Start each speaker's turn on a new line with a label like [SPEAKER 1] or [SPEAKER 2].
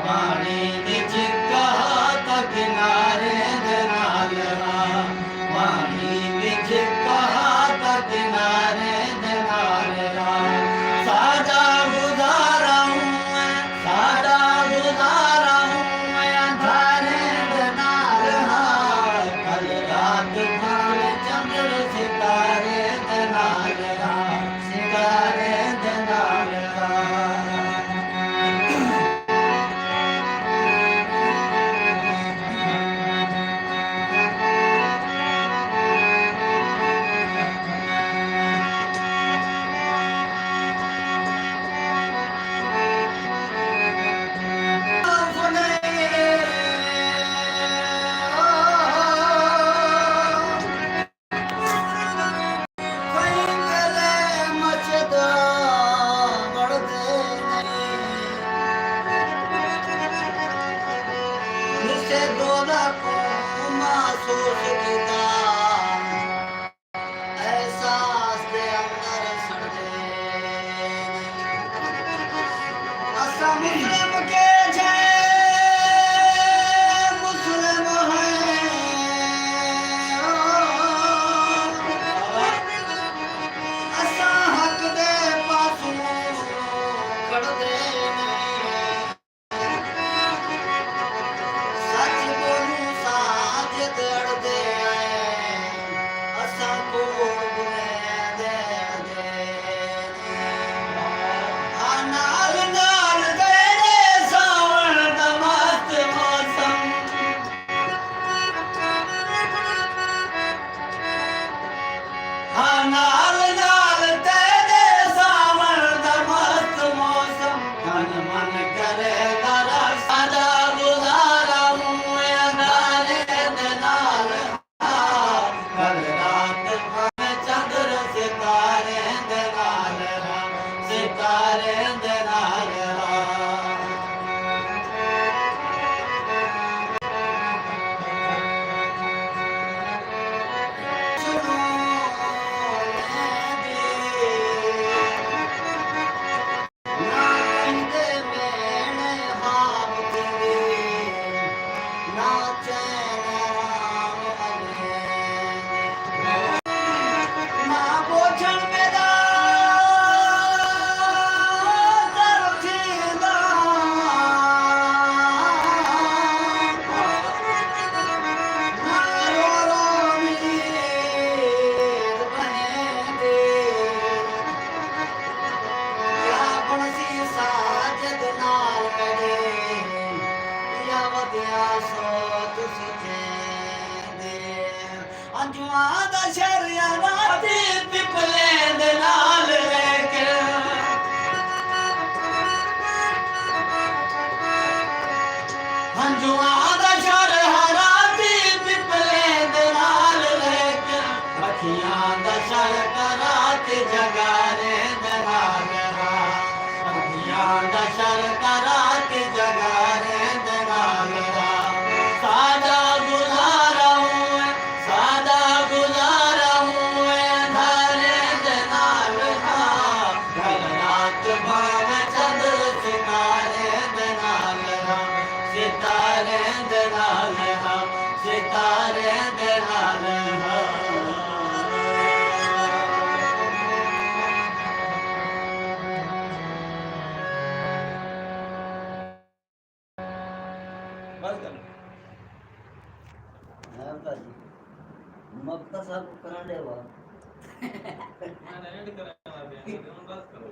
[SPEAKER 1] पानी विच कहात किनारे दे नाल हाँ पानी विच कहात किनारे दे नाल हाँ सादा गुजारा हूँ मैं अंधारे दे नाल हाँ कल रात भाल चंद्र सितारे दे नाल हाँ सितारे दे नाल हाँ महसूस किया एहसास दे अंदर सड़े असा मुस्लिम के जे मुस्लिम हैं असा हक दे पासों खड़दे नाल नाल तेरे सावन दा मस्त मौसम तन मन करे दरा सादा गुजारा हूँ अंधारे दे नाल कल रात भावे चंद्र सितारे दे नाल सितारे दे नाल अंजुआ दा शरिया राती पिपले दे नाल लेके अंजुआ दा शरिया राती पिपले दे नाल लेके अखियां दा शर रात जगारे दे नाल अखियां दा शर रात जगारे दे नाल सादा गुजारा हूँ अंधारे दे नाल कल रात भावे चंद्र सितारे दे नाल सितारे दे नाल सितारे दे नाल बस कर मक्ता साहब करा देवा मैं नहीं करा बस करो